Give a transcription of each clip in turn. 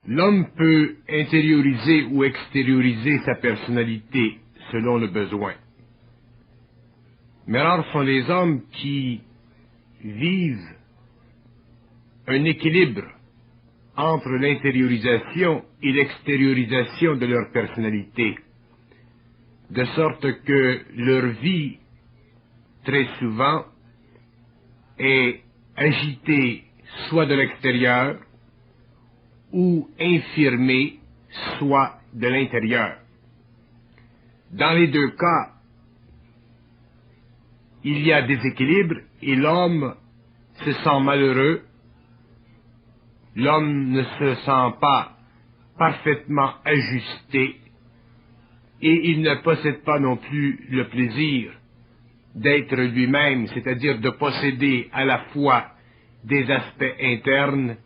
L'homme peut intérioriser ou extérioriser sa personnalité selon le besoin. Mais rares sont les hommes qui vivent un équilibre entre l'intériorisation et l'extériorisation de leur personnalité, de sorte que leur vie, très souvent, est agitée soit de l'extérieur ou infirmée soit de l'intérieur. Dans les deux cas, il y a déséquilibre et l'homme se sent malheureux, l'homme ne se sent pas parfaitement ajusté et il ne possède pas non plus le plaisir d'être lui-même, c'est-à-dire de posséder à la fois des aspects internes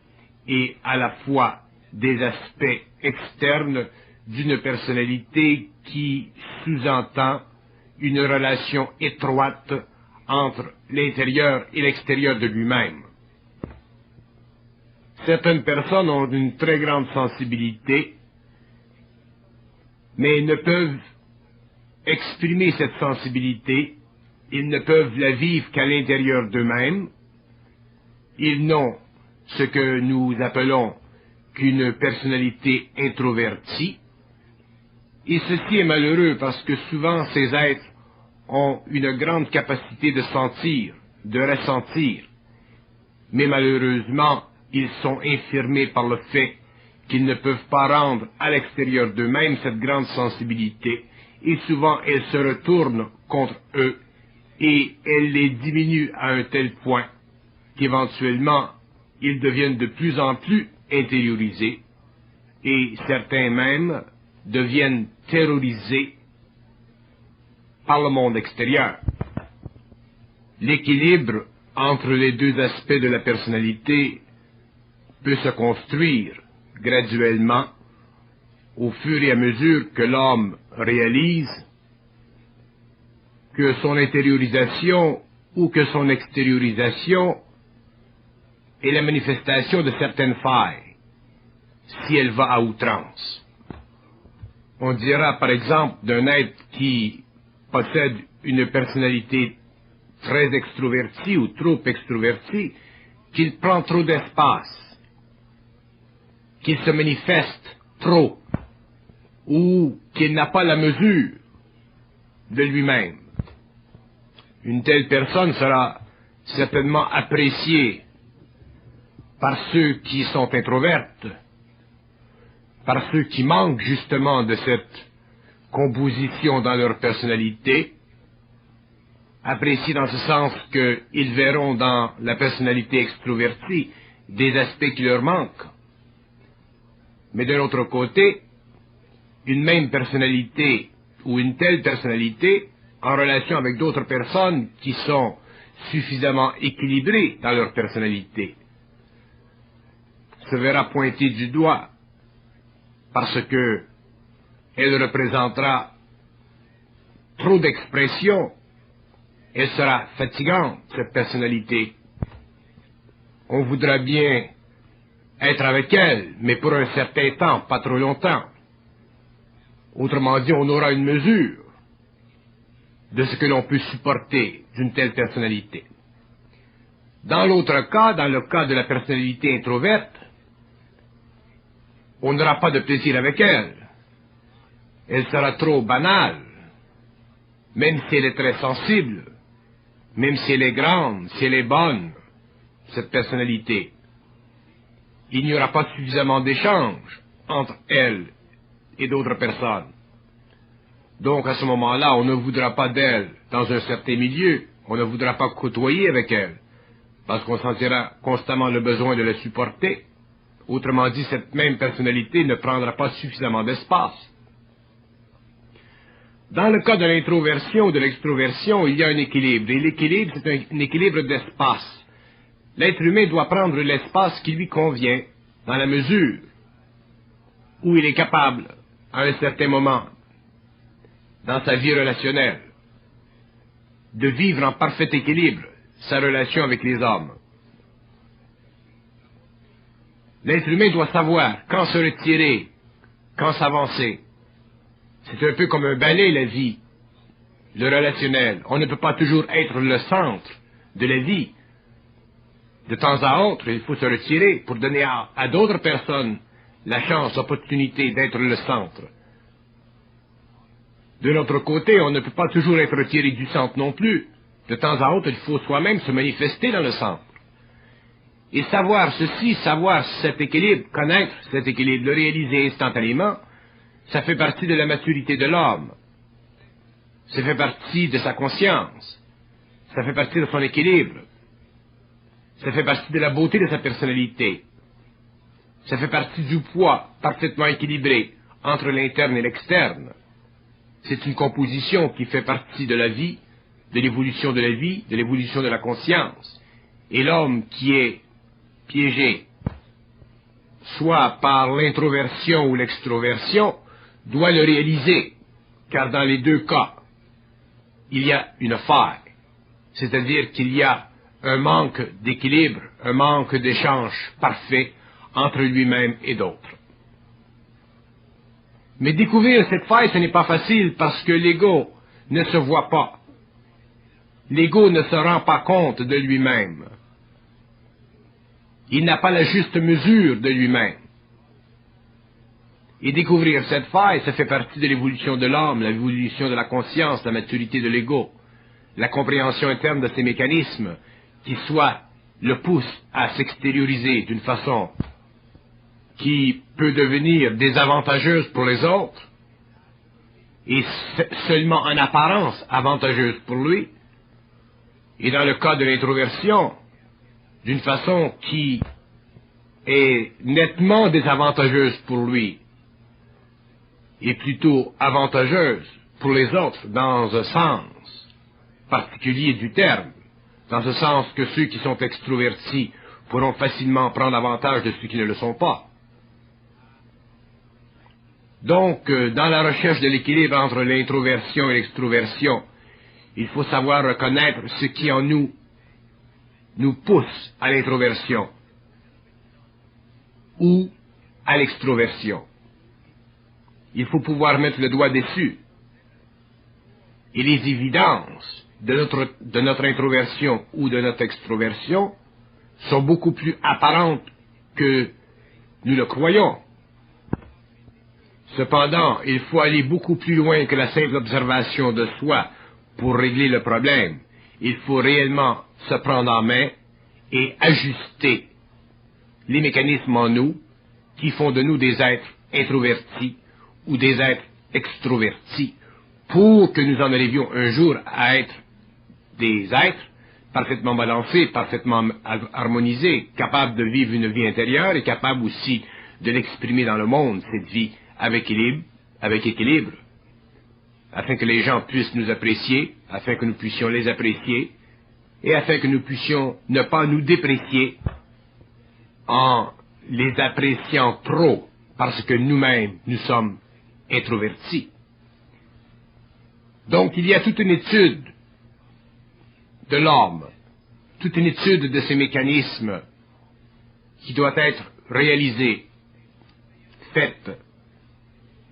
et à la fois des aspects externes d'une personnalité qui sous-entend une relation étroite entre l'intérieur et l'extérieur de lui-même. Certaines personnes ont une très grande sensibilité, mais ne peuvent exprimer cette sensibilité, ils ne peuvent la vivre qu'à l'intérieur d'eux-mêmes. Ils n'ont ce que nous appelons qu'une personnalité introvertie. Et ceci est malheureux parce que souvent ces êtres ont une grande capacité de sentir, de ressentir. Mais malheureusement, ils sont infirmés par le fait qu'ils ne peuvent pas rendre à l'extérieur d'eux-mêmes cette grande sensibilité. Et souvent, elle se retourne contre eux et elle les diminue à un tel point qu'éventuellement, ils deviennent de plus en plus intériorisés et certains même deviennent terrorisés par le monde extérieur. L'équilibre entre les deux aspects de la personnalité peut se construire graduellement au fur et à mesure que l'homme réalise que son intériorisation ou que son extériorisation est la manifestation de certaines failles, si elle va à outrance. On dira par exemple d'un être qui possède une personnalité très extrovertie ou trop extrovertie, qu'il prend trop d'espace, qu'il se manifeste trop, ou qu'il n'a pas la mesure de lui-même. Une telle personne sera certainement appréciée par ceux qui sont introvertes, par ceux qui manquent justement de cette composition dans leur personnalité, appréciés dans ce sens qu'ils verront dans la personnalité extrovertie des aspects qui leur manquent. Mais d'un autre côté, une même personnalité ou une telle personnalité en relation avec d'autres personnes qui sont suffisamment équilibrées dans leur personnalité se verra pointée du doigt parce que elle représentera trop d'expression. Elle sera fatigante, cette personnalité. On voudra bien être avec elle, mais pour un certain temps, pas trop longtemps. Autrement dit, on aura une mesure de ce que l'on peut supporter d'une telle personnalité. Dans l'autre cas, dans le cas de la personnalité introverte, on n'aura pas de plaisir avec elle. Elle sera trop banale, même si elle est très sensible, même si elle est grande, si elle est bonne, cette personnalité. Il n'y aura pas suffisamment d'échange entre elle et d'autres personnes. Donc à ce moment-là, on ne voudra pas d'elle dans un certain milieu, on ne voudra pas côtoyer avec elle, parce qu'on sentira constamment le besoin de la supporter. Autrement dit, cette même personnalité ne prendra pas suffisamment d'espace. Dans le cas de l'introversion ou de l'extroversion, il y a un équilibre, et l'équilibre, c'est un équilibre d'espace. L'être humain doit prendre l'espace qui lui convient, dans la mesure où il est capable, à un certain moment, dans sa vie relationnelle, de vivre en parfait équilibre sa relation avec les hommes. L'être humain doit savoir quand se retirer, quand s'avancer. C'est un peu comme un balai, la vie, le relationnel. On ne peut pas toujours être le centre de la vie. De temps à autre, il faut se retirer pour donner à d'autres personnes la chance, l'opportunité d'être le centre. De notre côté, on ne peut pas toujours être retiré du centre non plus. De temps à autre, il faut soi-même se manifester dans le centre. Et savoir ceci, savoir cet équilibre, connaître cet équilibre, le réaliser instantanément, ça fait partie de la maturité de l'homme. Ça fait partie de sa conscience. Ça fait partie de son équilibre. Ça fait partie de la beauté de sa personnalité. Ça fait partie du poids parfaitement équilibré entre l'interne et l'externe. C'est une composition qui fait partie de la vie, de l'évolution de la vie, de l'évolution de la conscience. Et l'homme qui est piégé, soit par l'introversion ou l'extroversion, doit le réaliser, car dans les deux cas, il y a une faille, c'est-à-dire qu'il y a un manque d'équilibre, un manque d'échange parfait entre lui-même et d'autres. Mais découvrir cette faille, ce n'est pas facile parce que l'ego ne se voit pas. L'ego ne se rend pas compte de lui-même. Il n'a pas la juste mesure de lui-même. Et découvrir cette faille, ça fait partie de l'évolution de l'homme, l'évolution de la conscience, la maturité de l'ego, la compréhension interne de ces mécanismes qui soit le poussent à s'extérioriser d'une façon qui peut devenir désavantageuse pour les autres et seulement en apparence avantageuse pour lui. Et dans le cas de l'introversion, d'une façon qui est nettement désavantageuse pour lui et plutôt avantageuse pour les autres dans un sens particulier du terme, dans ce sens que ceux qui sont extrovertis pourront facilement prendre avantage de ceux qui ne le sont pas. Donc, dans la recherche de l'équilibre entre l'introversion et l'extroversion, il faut savoir reconnaître ce qui en nous pousse à l'introversion ou à l'extroversion. Il faut pouvoir mettre le doigt dessus. Et les évidences de notre introversion ou de notre extroversion sont beaucoup plus apparentes que nous le croyons. Cependant, il faut aller beaucoup plus loin que la simple observation de soi pour régler le problème. Il faut réellement se prendre en main et ajuster les mécanismes en nous qui font de nous des êtres introvertis ou des êtres extrovertis pour que nous en arrivions un jour à être des êtres parfaitement balancés, parfaitement harmonisés, capables de vivre une vie intérieure et capables aussi de l'exprimer dans le monde, cette vie avec équilibre, afin que les gens puissent nous apprécier, afin que nous puissions les apprécier, et afin que nous puissions ne pas nous déprécier en les appréciant trop, parce que nous-mêmes, nous sommes introvertis. Donc, il y a toute une étude de l'homme, toute une étude de ces mécanismes qui doit être réalisée, faite.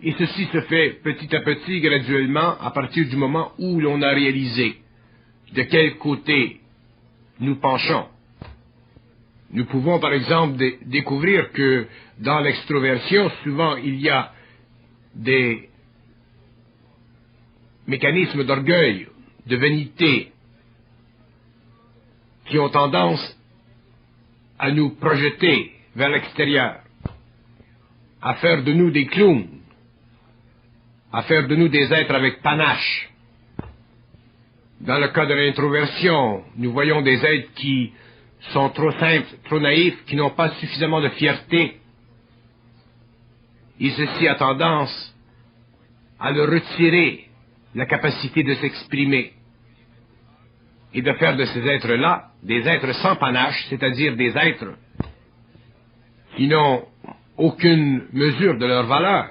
Et ceci se fait petit à petit, graduellement, à partir du moment où l'on a réalisé de quel côté nous penchons. Nous pouvons, par exemple, découvrir que dans l'extroversion, souvent, il y a des mécanismes d'orgueil, de vanité, qui ont tendance à nous projeter vers l'extérieur, à faire de nous des clowns, à faire de nous des êtres avec panache. Dans le cas de l'introversion, nous voyons des êtres qui sont trop simples, trop naïfs, qui n'ont pas suffisamment de fierté. Et ceci a tendance à leur retirer la capacité de s'exprimer et de faire de ces êtres-là des êtres sans panache, c'est-à-dire des êtres qui n'ont aucune mesure de leur valeur,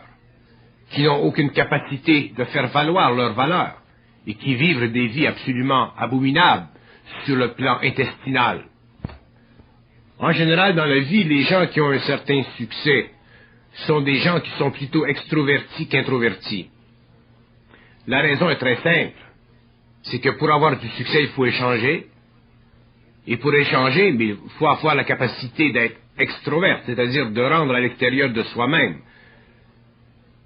qui n'ont aucune capacité de faire valoir leur valeur et qui vivent des vies absolument abominables sur le plan intestinal. En général, dans la vie, les gens qui ont un certain succès sont des gens qui sont plutôt extrovertis qu'introvertis. La raison est très simple. C'est que pour avoir du succès, il faut échanger. Et pour échanger, il faut avoir la capacité d'être extroverte, c'est-à-dire de rendre à l'extérieur de soi-même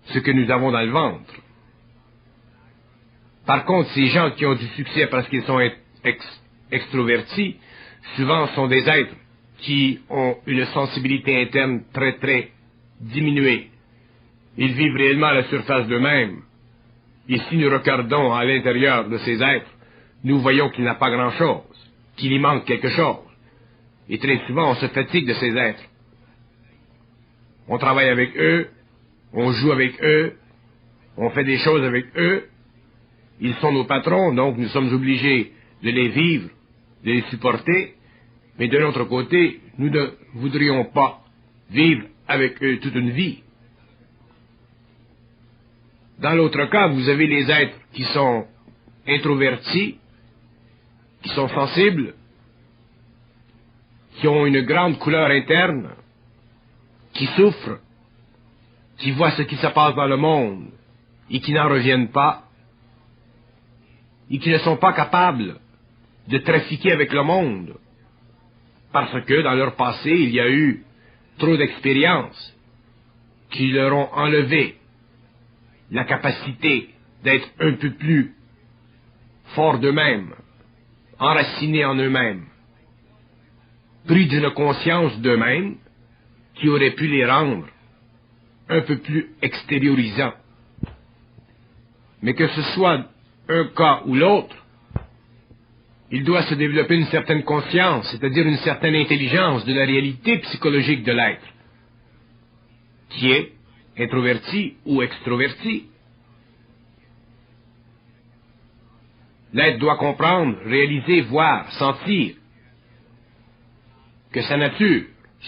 ce que nous avons dans le ventre. Par contre, ces gens qui ont du succès parce qu'ils sont extrovertis, souvent sont des êtres qui ont une sensibilité interne très très diminuée. Ils vivent réellement à la surface d'eux-mêmes. Et si nous regardons à l'intérieur de ces êtres, nous voyons qu'il n'y a pas grand-chose, qu'il y manque quelque chose. Et très souvent, on se fatigue de ces êtres. On travaille avec eux, on joue avec eux, on fait des choses avec eux. Ils sont nos patrons, donc nous sommes obligés de les vivre, de les supporter. Mais de l'autre côté, nous ne voudrions pas vivre avec eux toute une vie. Dans l'autre cas, vous avez les êtres qui sont introvertis, qui sont sensibles, qui ont une grande couleur interne, qui souffrent, qui voient ce qui se passe dans le monde et qui n'en reviennent pas, et qui ne sont pas capables de trafiquer avec le monde, parce que dans leur passé, il y a eu trop d'expériences qui leur ont enlevé la capacité d'être un peu plus forts d'eux-mêmes, enracinés en eux-mêmes, pris d'une conscience d'eux-mêmes qui aurait pu les rendre un peu plus extériorisants. Mais que ce soit un cas ou l'autre, il doit se développer une certaine conscience, c'est-à-dire une certaine intelligence de la réalité psychologique de l'être, qui est introverti ou extroverti. L'être doit comprendre, réaliser, voir, sentir que sa nature,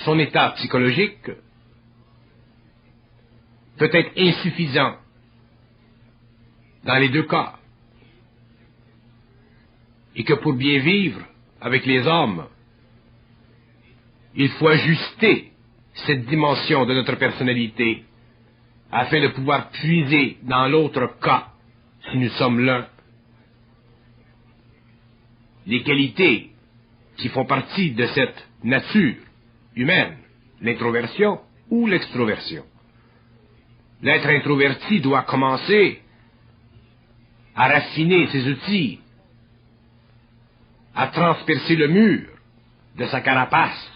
son état psychologique, peut être insuffisant dans les deux cas. Et que pour bien vivre avec les hommes, il faut ajuster cette dimension de notre personnalité afin de pouvoir puiser dans l'autre cas, si nous sommes l'un, les qualités qui font partie de cette nature humaine, l'introversion ou l'extroversion. L'être introverti doit commencer à raffiner ses outils, à transpercer le mur de sa carapace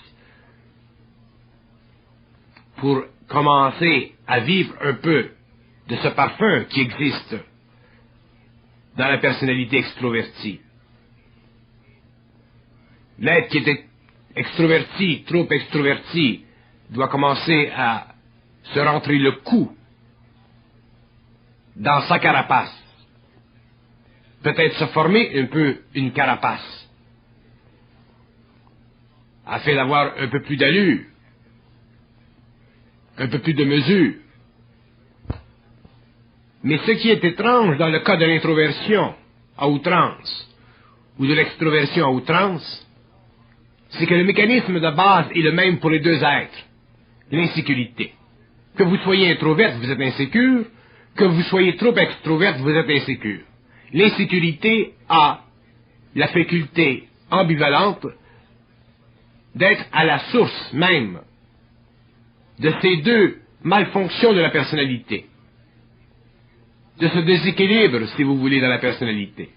pour commencer à vivre un peu de ce parfum qui existe dans la personnalité extrovertie. L'être qui est extroverti, trop extroverti, doit commencer à se rentrer le cou dans sa carapace. Peut-être se former un peu une carapace afin d'avoir un peu plus d'allure, un peu plus de mesure. Mais ce qui est étrange dans le cas de l'introversion à outrance ou de l'extroversion à outrance, c'est que le mécanisme de base est le même pour les deux êtres, l'insécurité. Que vous soyez introverte, vous êtes insécure, que vous soyez trop extroverte, vous êtes insécure. L'insécurité a la faculté ambivalente d'être à la source même de ces deux malfonctions de la personnalité, de ce déséquilibre, si vous voulez, dans la personnalité.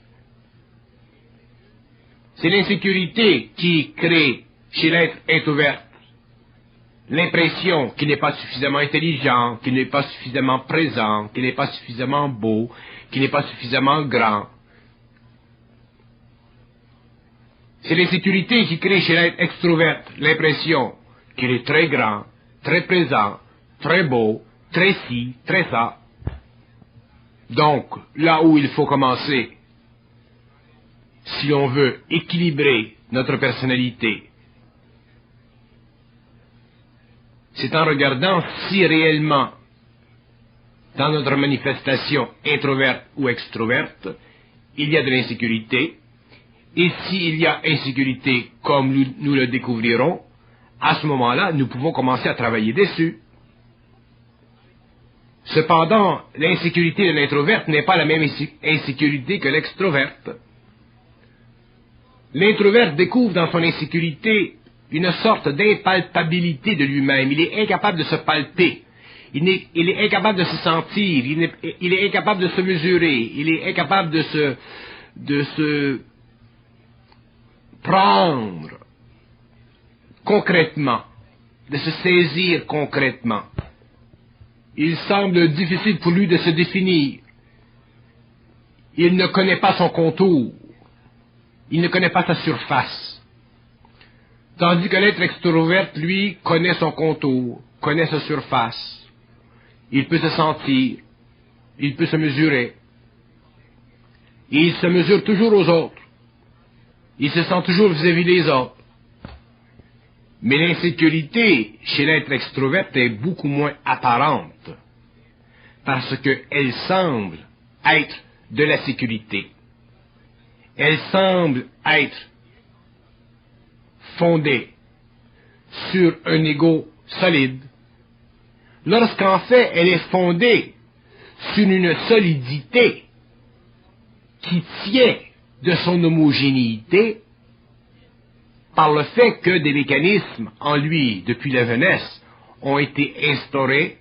C'est l'insécurité qui crée chez l'être introvert l'impression qu'il n'est pas suffisamment intelligent, qu'il n'est pas suffisamment présent, qu'il n'est pas suffisamment beau, qu'il n'est pas suffisamment grand. C'est l'insécurité qui crée chez l'être extrovert l'impression qu'il est très grand, très présent, très beau, très ci, très ça. Donc, là où il faut commencer, si l'on veut équilibrer notre personnalité, c'est en regardant si réellement, dans notre manifestation introverte ou extroverte, il y a de l'insécurité, et s'il y a insécurité comme nous le découvrirons, à ce moment-là, nous pouvons commencer à travailler dessus. Cependant, l'insécurité de l'introverte n'est pas la même insécurité que l'extroverte. L'introverte découvre dans son insécurité une sorte d'impalpabilité de lui-même. Il est incapable de se palper. Il est incapable de se sentir. Il est incapable de se mesurer. Il est incapable de se prendre concrètement, de se saisir concrètement. Il semble difficile pour lui de se définir. Il ne connaît pas son contour. Il ne connaît pas sa surface. Tandis que l'être extroverte, lui, connaît son contour, connaît sa surface. Il peut se sentir, il peut se mesurer. Et il se mesure toujours aux autres. Il se sent toujours vis-à-vis des autres. Mais l'insécurité chez l'être extroverte est beaucoup moins apparente, parce qu'elle semble être de la sécurité. Elle semble être fondée sur un ego solide, lorsqu'en fait elle est fondée sur une solidité qui tient de son homogénéité par le fait que des mécanismes en lui, depuis la jeunesse, ont été instaurés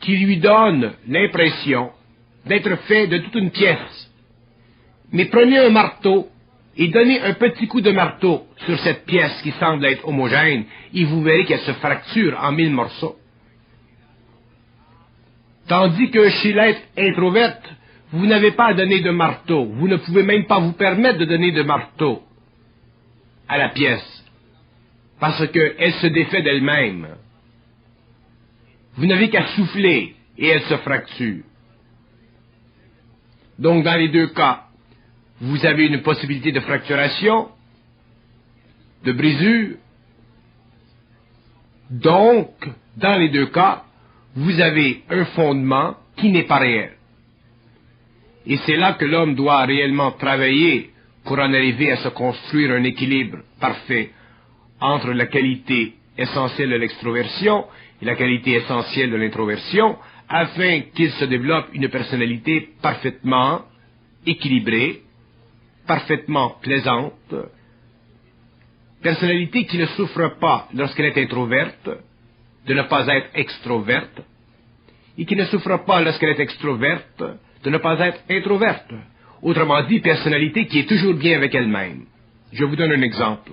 qui lui donnent l'impression d'être fait de toute une pièce. Mais prenez un marteau et donnez un petit coup de marteau sur cette pièce qui semble être homogène, et vous verrez qu'elle se fracture en 1000 morceaux. Tandis que chez l'être introverte, vous n'avez pas à donner de marteau, vous ne pouvez même pas vous permettre de donner de marteau à la pièce, parce qu'elle se défait d'elle-même. Vous n'avez qu'à souffler et elle se fracture. Donc dans les deux cas, vous avez une possibilité de fracturation, de brisure. Donc, dans les deux cas, vous avez un fondement qui n'est pas réel. Et c'est là que l'homme doit réellement travailler pour en arriver à se construire un équilibre parfait entre la qualité essentielle de l'extroversion et la qualité essentielle de l'introversion, afin qu'il se développe une personnalité parfaitement équilibrée, parfaitement plaisante, personnalité qui ne souffre pas lorsqu'elle est introverte, de ne pas être extroverte, et qui ne souffre pas lorsqu'elle est extroverte, de ne pas être introverte. Autrement dit, personnalité qui est toujours bien avec elle-même. Je vous donne un exemple.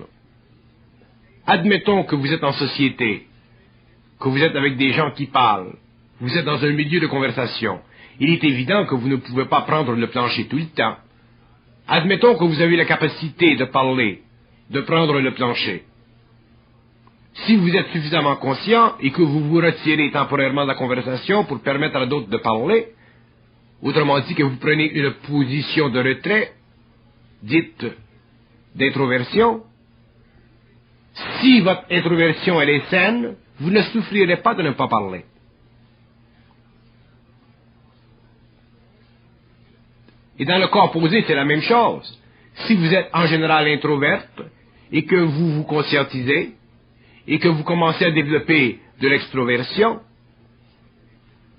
Admettons que vous êtes en société, que vous êtes avec des gens qui parlent, vous êtes dans un milieu de conversation. Il est évident que vous ne pouvez pas prendre le plancher tout le temps. Admettons que vous avez la capacité de parler, de prendre le plancher. Si vous êtes suffisamment conscient et que vous vous retirez temporairement de la conversation pour permettre à d'autres de parler, autrement dit que vous prenez une position de retrait, dite d'introversion, si votre introversion elle est saine, vous ne souffrirez pas de ne pas parler. Et dans le cas opposé, c'est la même chose. Si vous êtes en général introverte et que vous vous conscientisez et que vous commencez à développer de l'extroversion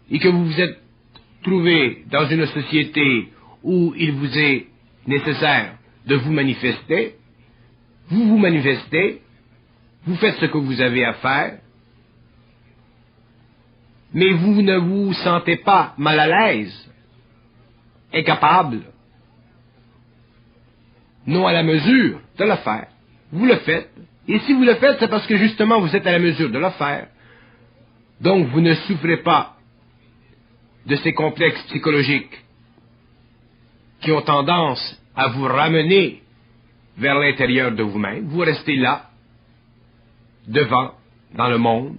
et que vous vous êtes trouvé dans une société où il vous est nécessaire de vous manifester, vous vous manifestez, vous faites ce que vous avez à faire, mais vous ne vous sentez pas mal à l'aise, incapable, non à la mesure de le faire. Vous le faites. Et si vous le faites, c'est parce que justement vous êtes à la mesure de le faire. Donc vous ne souffrez pas de ces complexes psychologiques qui ont tendance à vous ramener vers l'intérieur de vous-même. Vous restez là, devant, dans le monde,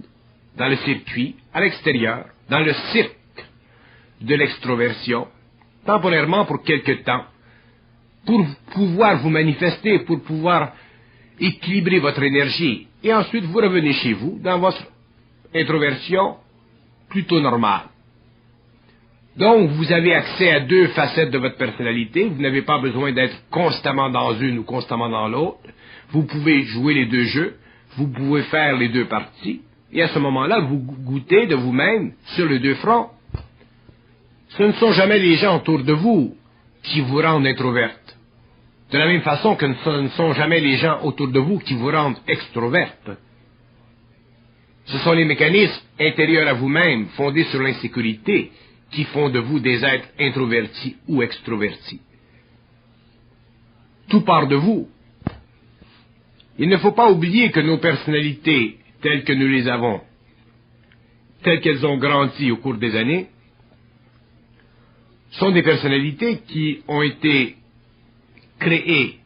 dans le circuit, à l'extérieur, dans le cirque de l'extroversion, temporairement pour quelque temps, pour pouvoir vous manifester, pour pouvoir équilibrer votre énergie, et ensuite vous revenez chez vous, dans votre introversion plutôt normale. Donc, vous avez accès à deux facettes de votre personnalité, vous n'avez pas besoin d'être constamment dans une ou constamment dans l'autre, vous pouvez jouer les deux jeux, vous pouvez faire les deux parties, et à ce moment-là, vous goûtez de vous-même sur les deux fronts. Ce ne sont jamais les gens autour de vous qui vous rendent introverte. De la même façon que ce ne sont jamais les gens autour de vous qui vous rendent extroverte. Ce sont les mécanismes intérieurs à vous-même, fondés sur l'insécurité, qui font de vous des êtres introvertis ou extrovertis. Tout part de vous. Il ne faut pas oublier que nos personnalités, telles que nous les avons, telles qu'elles ont grandi au cours des années, sont des personnalités qui ont été créées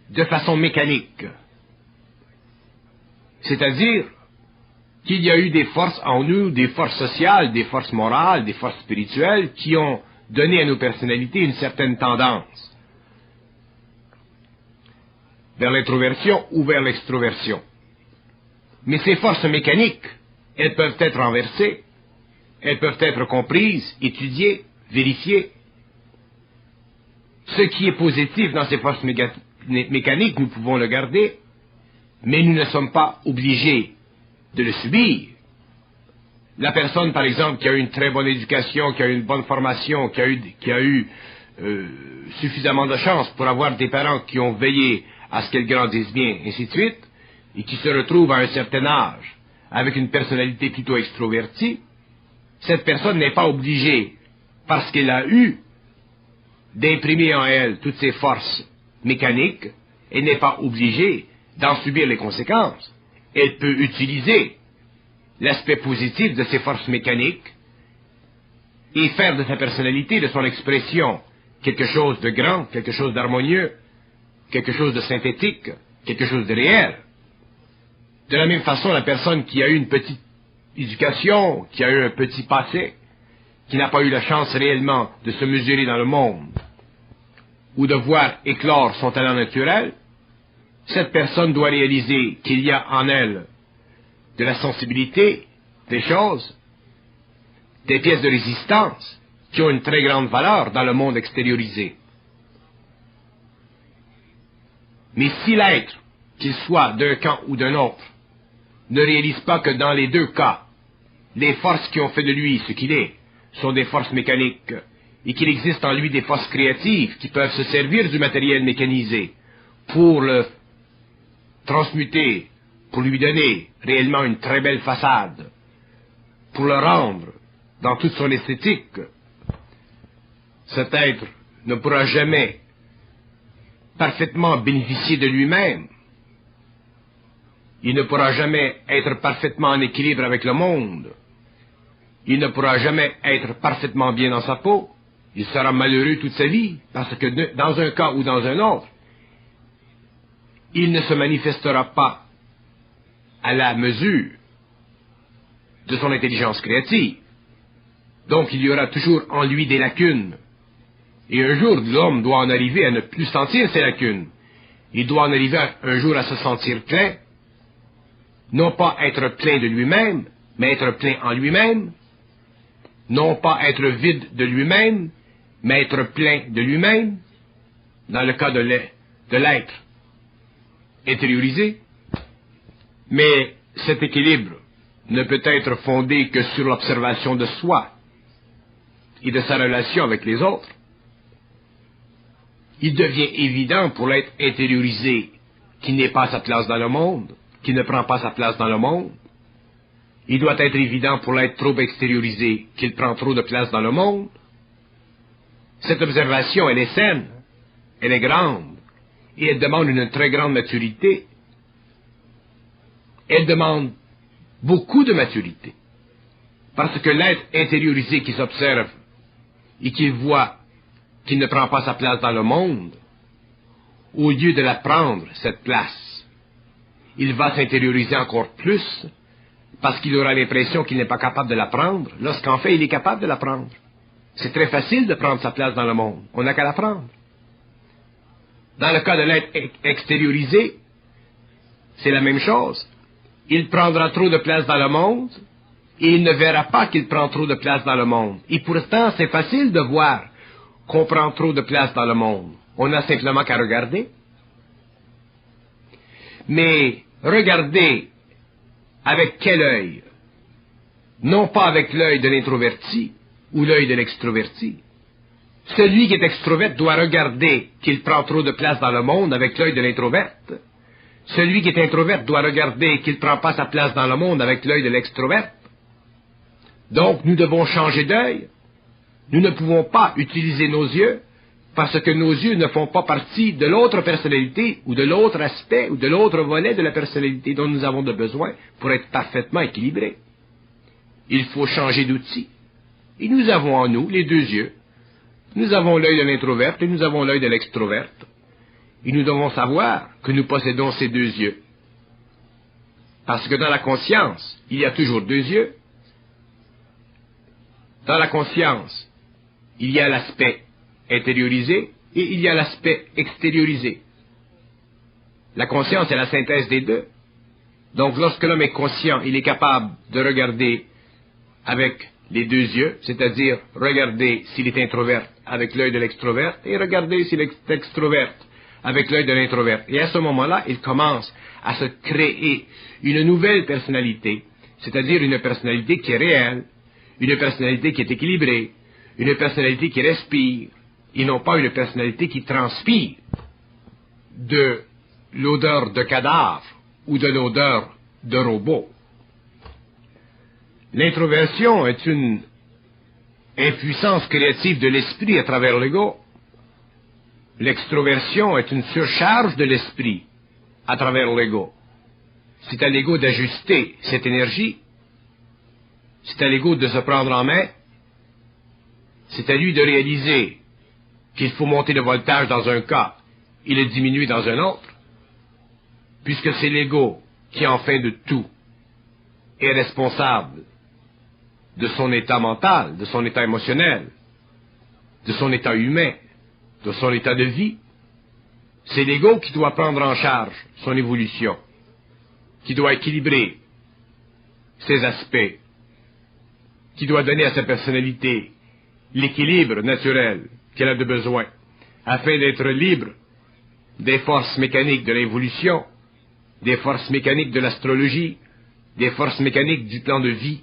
de façon mécanique. C'est-à-dire qu'il y a eu des forces en nous, des forces sociales, des forces morales, des forces spirituelles, qui ont donné à nos personnalités une certaine tendance vers l'introversion ou vers l'extroversion. Mais ces forces mécaniques, elles peuvent être renversées, elles peuvent être comprises, étudiées, vérifiées. Ce qui est positif dans ces forces mécaniques, nous pouvons le garder, mais nous ne sommes pas obligés de le subir. La personne, par exemple, qui a eu une très bonne éducation, qui a eu une bonne formation, qui a eu suffisamment de chance pour avoir des parents qui ont veillé à ce qu'elle grandisse bien, ainsi de suite, et qui se retrouve à un certain âge avec une personnalité plutôt extrovertie, cette personne n'est pas obligée, parce qu'elle a eu, d'imprimer en elle toutes ses forces mécaniques, elle n'est pas obligée d'en subir les conséquences. Elle peut utiliser l'aspect positif de ses forces mécaniques et faire de sa personnalité, de son expression, quelque chose de grand, quelque chose d'harmonieux, quelque chose de synthétique, quelque chose de réel. De la même façon, la personne qui a eu une petite éducation, qui a eu un petit passé, qui n'a pas eu la chance réellement de se mesurer dans le monde, ou de voir éclore son talent naturel, cette personne doit réaliser qu'il y a en elle de la sensibilité, des choses, des pièces de résistance qui ont une très grande valeur dans le monde extériorisé. Mais si l'être, qu'il soit d'un camp ou d'un autre, ne réalise pas que dans les deux cas, les forces qui ont fait de lui ce qu'il est sont des forces mécaniques, et qu'il existe en lui des forces créatives qui peuvent se servir du matériel mécanisé pour le transmuter, pour lui donner réellement une très belle façade, pour le rendre dans toute son esthétique, cet être ne pourra jamais parfaitement bénéficier de lui-même. Il ne pourra jamais être parfaitement en équilibre avec le monde. Il ne pourra jamais être parfaitement bien dans sa peau. Il sera malheureux toute sa vie, parce que dans un cas ou dans un autre, il ne se manifestera pas à la mesure de son intelligence créative. Donc il y aura toujours en lui des lacunes. Et un jour, l'homme doit en arriver à ne plus sentir ces lacunes. Il doit en arriver un jour à se sentir plein, non pas être plein de lui-même, mais être plein en lui-même, non pas être vide de lui-même, mais être plein de lui-même, dans le cas de l'être intériorisé. Mais cet équilibre ne peut être fondé que sur l'observation de soi et de sa relation avec les autres. Il devient évident pour l'être intériorisé qu'il n'est pas sa place dans le monde, qu'il ne prend pas sa place dans le monde. Il doit être évident pour l'être trop extériorisé qu'il prend trop de place dans le monde. Cette observation, elle est saine, elle est grande, et elle demande une très grande maturité. Elle demande beaucoup de maturité. Parce que l'être intériorisé qui s'observe et qui voit qu'il ne prend pas sa place dans le monde, au lieu de la prendre, cette place, il va s'intérioriser encore plus, parce qu'il aura l'impression qu'il n'est pas capable de la prendre, lorsqu'en fait il est capable de la prendre. C'est très facile de prendre sa place dans le monde, on n'a qu'à la prendre. Dans le cas de l'être extériorisé, c'est la même chose. Il prendra trop de place dans le monde, et il ne verra pas qu'il prend trop de place dans le monde. Et pourtant, c'est facile de voir qu'on prend trop de place dans le monde. On n'a simplement qu'à regarder. Mais Regardez avec quel œil? Non pas avec l'œil de l'introverti ou l'œil de l'extroverti. Celui qui est extroverte doit regarder qu'il prend trop de place dans le monde avec l'œil de l'introverte. Celui qui est introverte doit regarder qu'il ne prend pas sa place dans le monde avec l'œil de l'extroverte. Donc, nous devons changer d'œil. Nous ne pouvons pas utiliser nos yeux parce que nos yeux ne font pas partie de l'autre personnalité ou de l'autre aspect ou de l'autre volet de la personnalité dont nous avons besoin pour être parfaitement équilibrés. Il faut changer d'outil. Et nous avons en nous les deux yeux. Nous avons l'œil de l'introverte et nous avons l'œil de l'extroverte. Et nous devons savoir que nous possédons ces deux yeux. Parce que dans la conscience, il y a toujours deux yeux. Dans la conscience, il y a l'aspect intériorisé et il y a l'aspect extériorisé. La conscience est la synthèse des deux. Donc lorsque l'homme est conscient, il est capable de regarder avec les deux yeux, c'est-à-dire regarder s'il est introverte avec l'œil de l'extroverte et regarder s'il est extroverte avec l'œil de l'introverte. Et à ce moment-là, il commence à se créer une nouvelle personnalité, c'est-à-dire une personnalité qui est réelle, une personnalité qui est équilibrée, une personnalité qui respire, et non pas une personnalité qui transpire de l'odeur de cadavre ou de l'odeur de robot. L'introversion est une impuissance créative de l'esprit à travers l'ego. L'extroversion est une surcharge de l'esprit à travers l'ego. C'est à l'ego d'ajuster cette énergie. C'est à l'ego de se prendre en main. C'est à lui de réaliser qu'il faut monter le voltage dans un cas et le diminuer dans un autre, puisque c'est l'ego qui, en fin de tout, est responsable de son état mental, de son état émotionnel, de son état humain, de son état de vie. C'est l'ego qui doit prendre en charge son évolution, qui doit équilibrer ses aspects, qui doit donner à sa personnalité l'équilibre naturel qu'elle a de besoin, afin d'être libre des forces mécaniques de l'évolution, des forces mécaniques de l'astrologie, des forces mécaniques du plan de vie,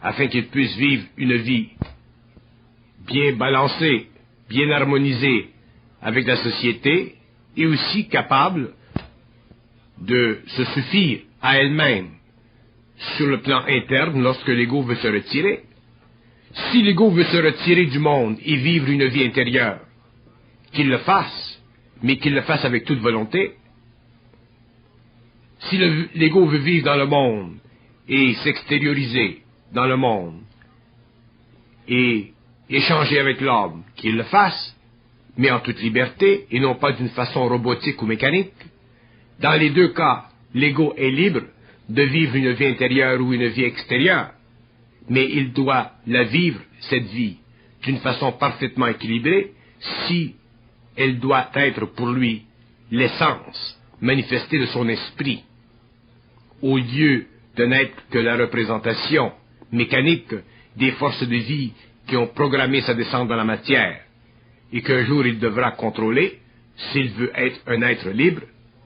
afin qu'il puisse vivre une vie bien balancée, bien harmonisée avec la société, et aussi capable de se suffire à elle-même sur le plan interne lorsque l'ego veut se retirer. Si l'ego veut se retirer du monde et vivre une vie intérieure, qu'il le fasse, mais qu'il le fasse avec toute volonté. Si l'ego veut vivre dans le monde et s'extérioriser dans le monde et échanger avec l'homme, qu'il le fasse, mais en toute liberté et non pas d'une façon robotique ou mécanique. Dans les deux cas, l'ego est libre de vivre une vie intérieure ou une vie extérieure, mais il doit la vivre, cette vie, d'une façon parfaitement équilibrée, si elle doit être pour lui l'essence manifestée de son esprit, au lieu de n'être que la représentation mécanique des forces de vie qui ont programmé sa descente dans la matière, et qu'un jour il devra contrôler s'il veut être un être libre,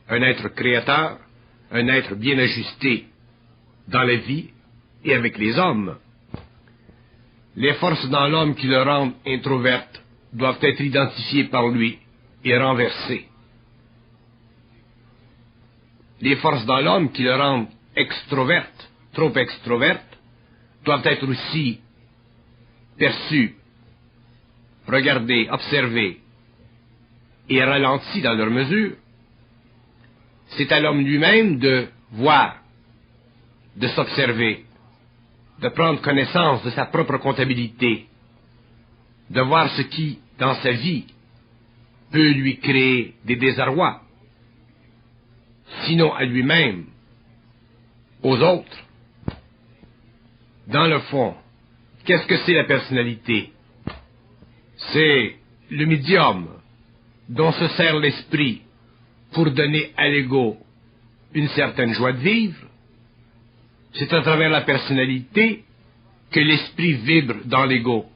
un être créateur, un être bien ajusté dans la vie et avec les hommes. Les forces dans l'homme qui le rendent introverte doivent être identifiées par lui et renversées. Les forces dans l'homme qui le rendent extroverte, trop extroverte, doivent être aussi perçues, regardées, observées et ralenties dans leur mesure. C'est à l'homme lui-même de voir, de s'observer, de prendre connaissance de sa propre comptabilité, de voir ce qui, dans sa vie, peut lui créer des désarrois, sinon à lui-même, aux autres. Dans le fond, qu'est-ce que c'est la personnalité? C'est le médium dont se sert l'esprit pour donner à l'ego une certaine joie de vivre. C'est à travers la personnalité que l'esprit vibre dans l'ego.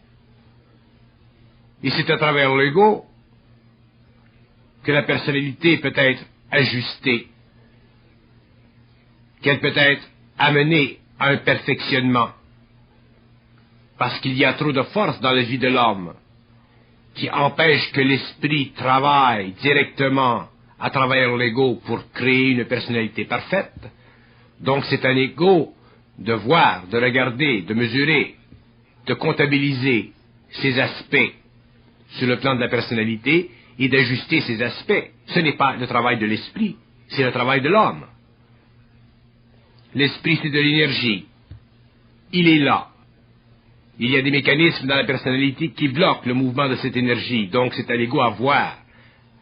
Et c'est à travers l'ego que la personnalité peut être ajustée qu'elle peut être amenée à un perfectionnement. Parce qu'il y a trop de force dans la vie de l'homme qui empêche que l'esprit travaille directement à travers l'ego pour créer une personnalité parfaite. Donc c'est à l'ego de voir, de regarder, de mesurer, de comptabiliser ces aspects sur le plan de la personnalité et d'ajuster ces aspects. Ce n'est pas le travail de l'esprit, c'est le travail de l'homme. L'esprit, c'est de l'énergie. Il est là. Il y a des mécanismes dans la personnalité qui bloquent le mouvement de cette énergie. Donc c'est à l'ego à voir,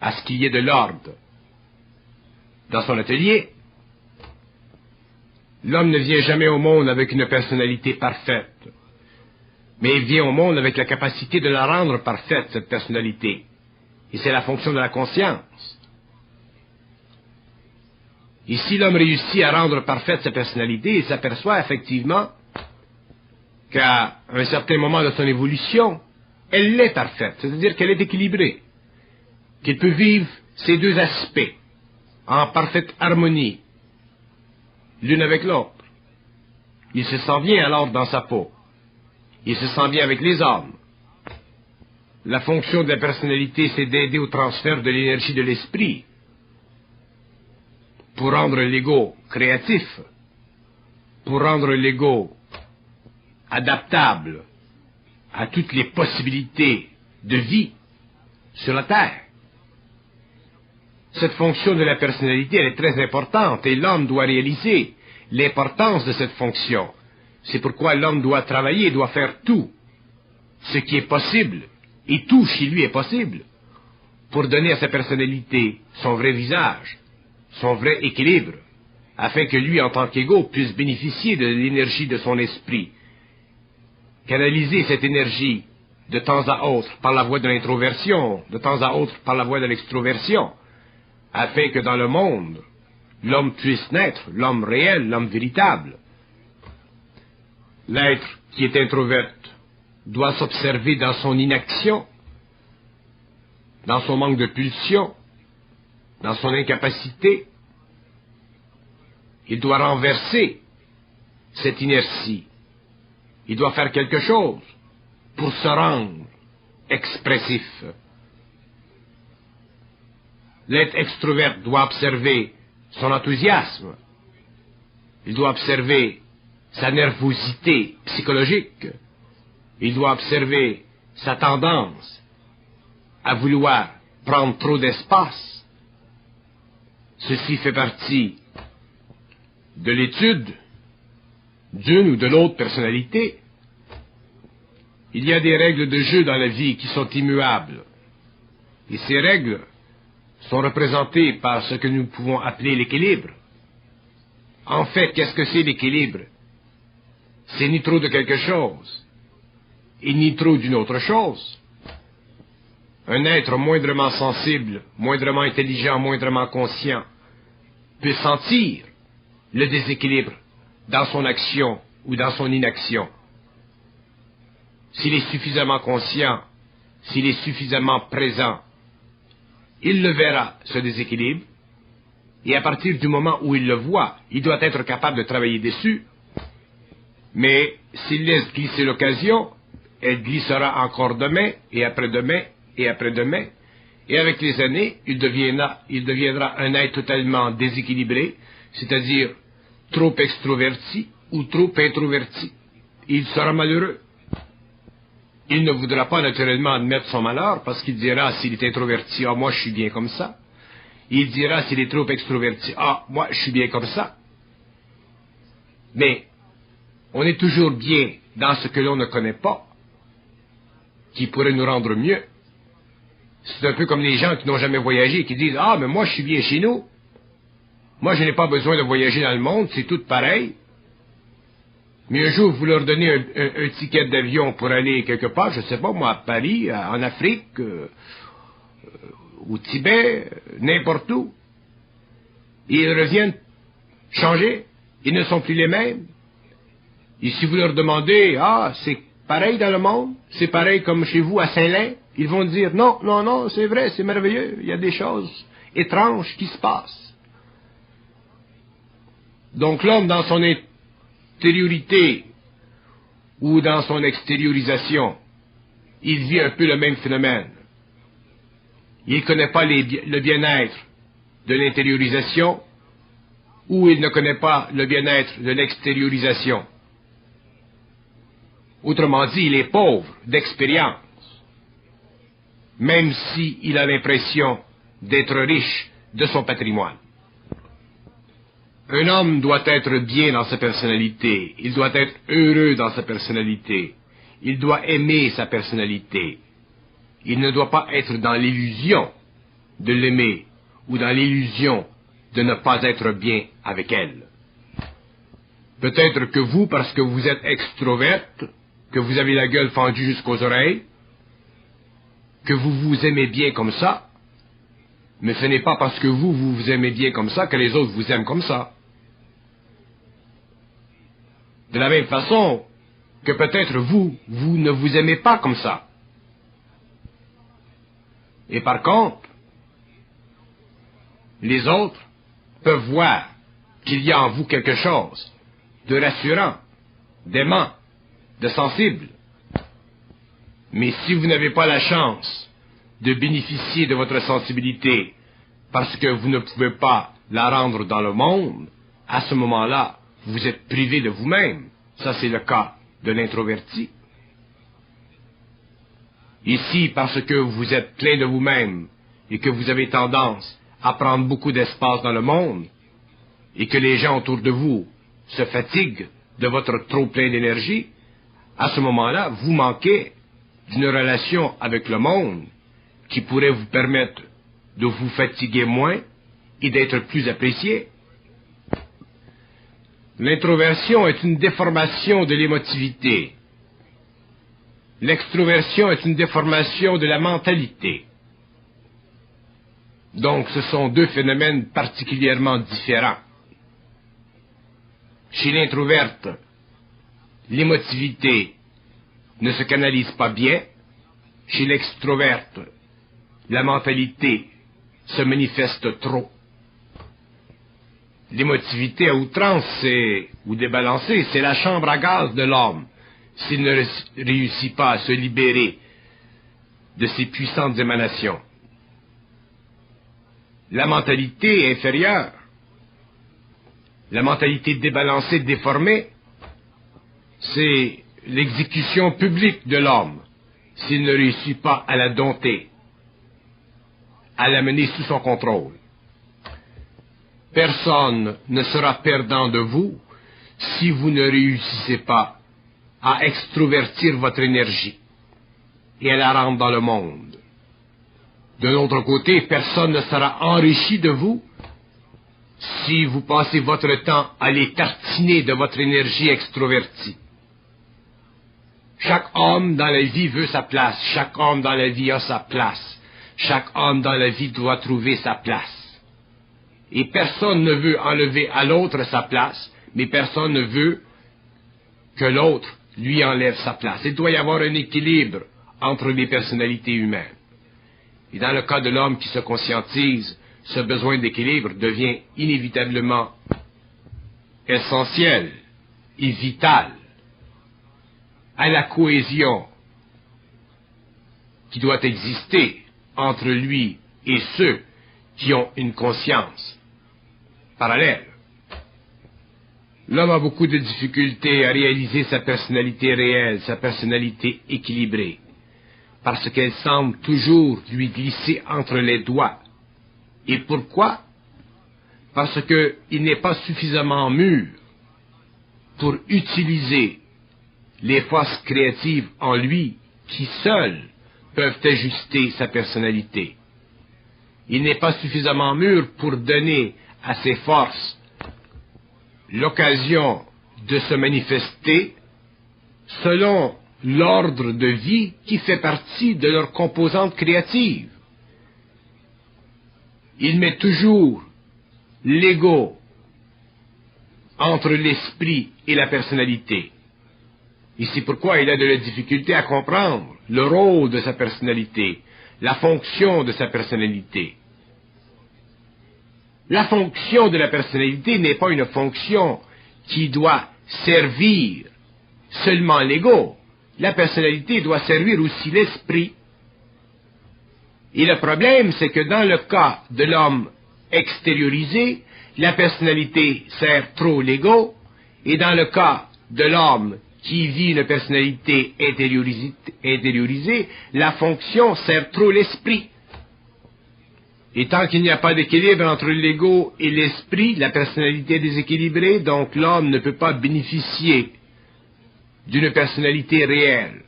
à ce qu'il y ait de l'ordre. Dans son atelier, l'homme ne vient jamais au monde avec une personnalité parfaite. Mais il vient au monde avec la capacité de la rendre parfaite, cette personnalité. Et c'est la fonction de la conscience. Et si l'homme réussit à rendre parfaite sa personnalité, il s'aperçoit effectivement qu'à un certain moment de son évolution, elle est parfaite, c'est-à-dire qu'elle est équilibrée, qu'il peut vivre ces deux aspects en parfaite harmonie, l'une avec l'autre. Il se sent bien alors dans sa peau. Il se sent bien avec les hommes. La fonction de la personnalité, c'est d'aider au transfert de l'énergie de l'esprit pour rendre l'ego créatif, pour rendre l'ego adaptable à toutes les possibilités de vie sur la Terre. Cette fonction de la personnalité, elle est très importante et l'homme doit réaliser l'importance de cette fonction. C'est pourquoi l'homme doit travailler, doit faire tout ce qui est possible, et tout chez lui est possible, pour donner à sa personnalité son vrai visage, son vrai équilibre, afin que lui, en tant qu'ego, puisse bénéficier de l'énergie de son esprit, canaliser cette énergie de temps à autre par la voie de l'introversion, de temps à autre par la voie de l'extroversion, afin que dans le monde, l'homme puisse naître, l'homme réel, l'homme véritable. L'être qui est introvert doit s'observer dans son inaction, dans son manque de pulsion, dans son incapacité. Il doit renverser cette inertie. Il doit faire quelque chose pour se rendre expressif. L'être extrovert doit observer son enthousiasme. Il doit observer sa nervosité psychologique. Il doit observer sa tendance à vouloir prendre trop d'espace. Ceci fait partie de l'étude d'une ou de l'autre personnalité. Il y a des règles de jeu dans la vie qui sont immuables. Et ces règles sont représentées par ce que nous pouvons appeler l'équilibre. En fait, qu'est-ce que c'est l'équilibre? C'est ni trop de quelque chose, et ni trop d'une autre chose. Un être moindrement sensible, moindrement intelligent, moindrement conscient, peut sentir le déséquilibre dans son action ou dans son inaction. S'il est suffisamment conscient, s'il est suffisamment présent, il le verra, ce déséquilibre, et à partir du moment où il le voit, il doit être capable de travailler dessus. Mais s'il laisse glisser l'occasion, elle glissera encore demain, et après-demain, et après-demain, et avec les années, il deviendra un être totalement déséquilibré, c'est-à-dire trop extroverti ou trop introverti. Il sera malheureux. Il ne voudra pas naturellement admettre son malheur, parce qu'il dira, s'il est introverti, « Ah, moi je suis bien comme ça ». Il dira, s'il est trop extroverti, « Ah, moi je suis bien comme ça ». Mais on est toujours bien dans ce que l'on ne connaît pas, qui pourrait nous rendre mieux. C'est un peu comme les gens qui n'ont jamais voyagé, qui disent « Ah, mais moi je suis bien chez nous. Moi je n'ai pas besoin de voyager dans le monde, c'est tout pareil. » Mais un jour, vous leur donnez un ticket d'avion pour aller quelque part, je ne sais pas, moi, à Paris, en Afrique, au Tibet, n'importe où. Et ils reviennent changés, ils ne sont plus les mêmes. Et si vous leur demandez, ah, c'est pareil dans le monde, c'est pareil comme chez vous à Saint-Lin, ils vont dire, non, non, non, c'est vrai, c'est merveilleux, il y a des choses étranges qui se passent. Donc l'homme dans son intériorité ou dans son extériorisation, il vit un peu le même phénomène. Il ne connaît pas le bien-être de l'intériorisation ou il ne connaît pas le bien-être de l'extériorisation. Autrement dit, il est pauvre d'expérience, même s'il a l'impression d'être riche de son patrimoine. Un homme doit être bien dans sa personnalité, il doit être heureux dans sa personnalité, il doit aimer sa personnalité. Il ne doit pas être dans l'illusion de l'aimer ou dans l'illusion de ne pas être bien avec elle. Peut-être que vous, parce que vous êtes extroverte, que vous avez la gueule fendue jusqu'aux oreilles, que vous vous aimez bien comme ça, mais ce n'est pas parce que vous vous aimez bien comme ça que les autres vous aiment comme ça. De la même façon que peut-être vous ne vous aimez pas comme ça. Et par contre, les autres peuvent voir qu'il y a en vous quelque chose de rassurant, d'aimant, de sensible. Mais si vous n'avez pas la chance de bénéficier de votre sensibilité parce que vous ne pouvez pas la rendre dans le monde, à ce moment-là, vous êtes privé de vous-même. Ça, c'est le cas de l'introverti. Ici, parce que vous êtes plein de vous-même et que vous avez tendance à prendre beaucoup d'espace dans le monde et que les gens autour de vous se fatiguent de votre trop plein d'énergie, à ce moment-là, vous manquez d'une relation avec le monde qui pourrait vous permettre de vous fatiguer moins et d'être plus apprécié. L'introversion est une déformation de l'émotivité. L'extroversion est une déformation de la mentalité. Donc, ce sont deux phénomènes particulièrement différents. Chez l'introverte, l'émotivité ne se canalise pas bien. Chez l'extroverte, la mentalité se manifeste trop. L'émotivité à outrance, ou débalancée, c'est la chambre à gaz de l'homme s'il ne réussit pas à se libérer de ses puissantes émanations. La mentalité inférieure, la mentalité débalancée, déformée, c'est l'exécution publique de l'homme s'il ne réussit pas à la dompter, à la mener sous son contrôle. Personne ne sera perdant de vous si vous ne réussissez pas à extrovertir votre énergie et à la rendre dans le monde. De l'autre côté, personne ne sera enrichi de vous si vous passez votre temps à les tartiner de votre énergie extrovertie. Chaque homme dans la vie veut sa place, chaque homme dans la vie a sa place, chaque homme dans la vie doit trouver sa place. Et personne ne veut enlever à l'autre sa place, mais personne ne veut que l'autre lui enlève sa place. Il doit y avoir un équilibre entre les personnalités humaines. Et dans le cas de l'homme qui se conscientise, ce besoin d'équilibre devient inévitablement essentiel et vital à la cohésion qui doit exister entre lui et ceux qui ont une conscience parallèle. L'homme a beaucoup de difficultés à réaliser sa personnalité réelle, sa personnalité équilibrée, parce qu'elle semble toujours lui glisser entre les doigts. Et pourquoi? Parce qu'il n'est pas suffisamment mûr pour utiliser les forces créatives en lui qui seules peuvent ajuster sa personnalité. Il n'est pas suffisamment mûr pour donner à ses forces l'occasion de se manifester selon l'ordre de vie qui fait partie de leur composante créative. Il met toujours l'ego entre l'esprit et la personnalité. Et c'est pourquoi il a de la difficulté à comprendre le rôle de sa personnalité, la fonction de sa personnalité. La fonction de la personnalité n'est pas une fonction qui doit servir seulement l'ego. La personnalité doit servir aussi l'esprit. Et le problème, c'est que dans le cas de l'homme extériorisé, la personnalité sert trop l'ego, et dans le cas de l'homme qui vit une personnalité intériorisée, la fonction sert trop l'esprit. Et tant qu'il n'y a pas d'équilibre entre l'ego et l'esprit, la personnalité est déséquilibrée, donc l'homme ne peut pas bénéficier d'une personnalité réelle.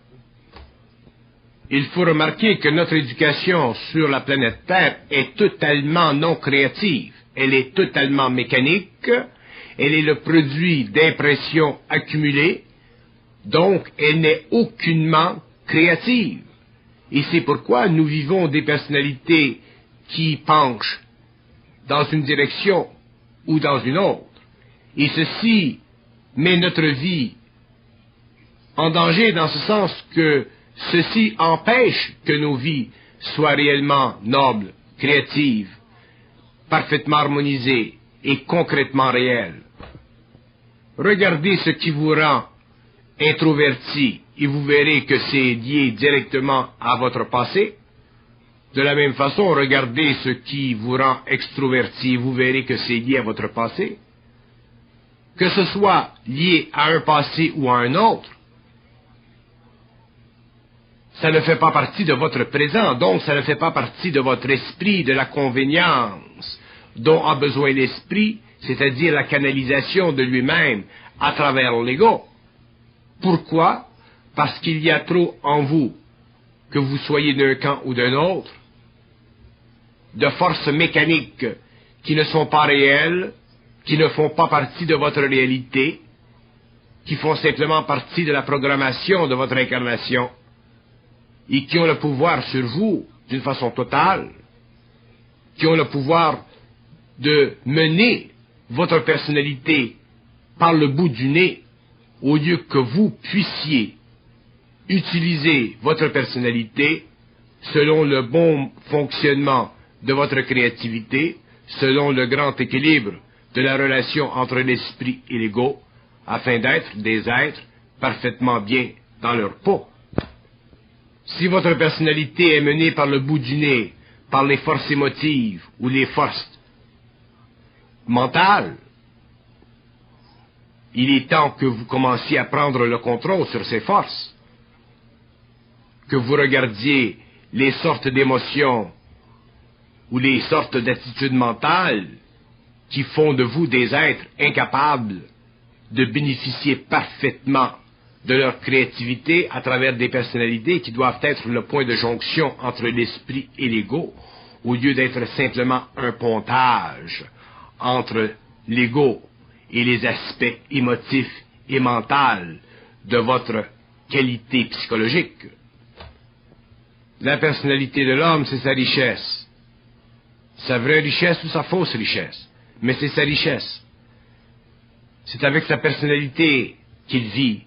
Il faut remarquer que notre éducation sur la planète Terre est totalement non créative. Elle est totalement mécanique, elle est le produit d'impressions accumulées, donc elle n'est aucunement créative. Et c'est pourquoi nous vivons des personnalités qui penchent dans une direction ou dans une autre. Et ceci met notre vie en danger dans ce sens que ceci empêche que nos vies soient réellement nobles, créatives, parfaitement harmonisées et concrètement réelles. Regardez ce qui vous rend introverti et vous verrez que c'est lié directement à votre passé. De la même façon, regardez ce qui vous rend extroverti et vous verrez que c'est lié à votre passé. Que ce soit lié à un passé ou à un autre, ça ne fait pas partie de votre présent, donc ça ne fait pas partie de votre esprit, de la convénience dont a besoin l'esprit, c'est-à-dire la canalisation de lui-même à travers l'ego. Pourquoi? Parce qu'il y a trop en vous, que vous soyez d'un camp ou d'un autre, de forces mécaniques qui ne sont pas réelles, qui ne font pas partie de votre réalité, qui font simplement partie de la programmation de votre incarnation, et qui ont le pouvoir sur vous d'une façon totale, qui ont le pouvoir de mener votre personnalité par le bout du nez, au lieu que vous puissiez utiliser votre personnalité selon le bon fonctionnement de votre créativité, selon le grand équilibre de la relation entre l'esprit et l'ego, afin d'être des êtres parfaitement bien dans leur peau. Si votre personnalité est menée par le bout du nez, par les forces émotives ou les forces mentales, il est temps que vous commenciez à prendre le contrôle sur ces forces, que vous regardiez les sortes d'émotions ou les sortes d'attitudes mentales qui font de vous des êtres incapables de bénéficier parfaitement de leur créativité à travers des personnalités qui doivent être le point de jonction entre l'esprit et l'ego, au lieu d'être simplement un pontage entre l'ego et les aspects émotifs et mentaux de votre qualité psychologique. La personnalité de l'homme, c'est sa richesse. Sa vraie richesse ou sa fausse richesse. Mais c'est sa richesse. C'est avec sa personnalité qu'il vit.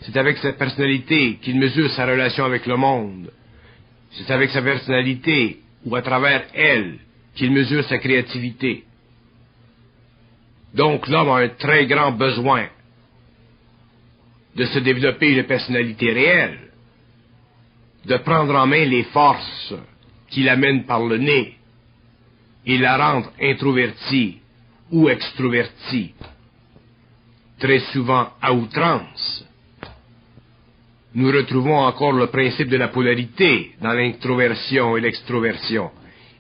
C'est avec sa personnalité qu'il mesure sa relation avec le monde. C'est avec sa personnalité ou à travers elle qu'il mesure sa créativité. Donc l'homme a un très grand besoin de se développer une personnalité réelle, de prendre en main les forces qui l'amènent par le nez et la rendre introvertie ou extrovertie, très souvent à outrance. Nous retrouvons encore le principe de la polarité dans l'introversion et l'extroversion,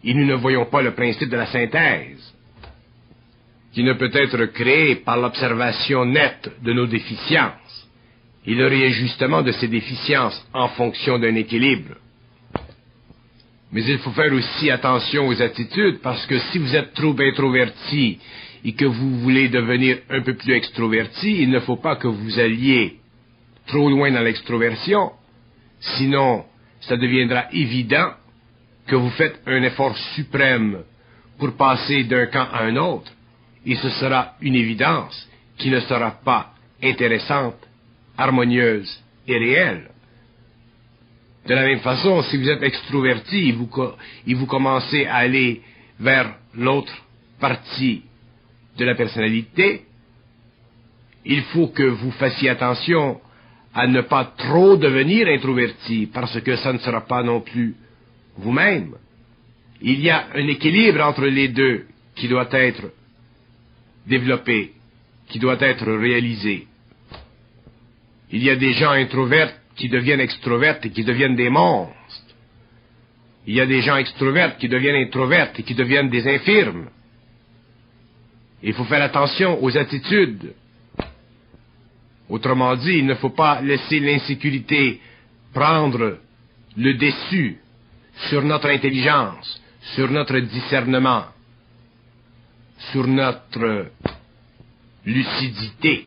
et nous ne voyons pas le principe de la synthèse, qui ne peut être créé par l'observation nette de nos déficiences et le réajustement de ces déficiences en fonction d'un équilibre. Mais il faut faire aussi attention aux attitudes, parce que si vous êtes trop introverti et que vous voulez devenir un peu plus extroverti, il ne faut pas que vous alliez trop loin dans l'extroversion, sinon ça deviendra évident que vous faites un effort suprême pour passer d'un camp à un autre, et ce sera une évidence qui ne sera pas intéressante, harmonieuse et réelle. De la même façon, si vous êtes extroverti et vous commencez à aller vers l'autre partie de la personnalité. Il faut que vous fassiez attention à ne pas trop devenir introverti, parce que ça ne sera pas non plus vous-même. Il y a un équilibre entre les deux qui doit être développé, qui doit être réalisé. Il y a des gens introverts qui deviennent extrovertes et qui deviennent des monstres. Il y a des gens extroverts qui deviennent introvertes et qui deviennent des infirmes. Il faut faire attention aux attitudes. Autrement dit, il ne faut pas laisser l'insécurité prendre le dessus sur notre intelligence, sur notre discernement, sur notre lucidité.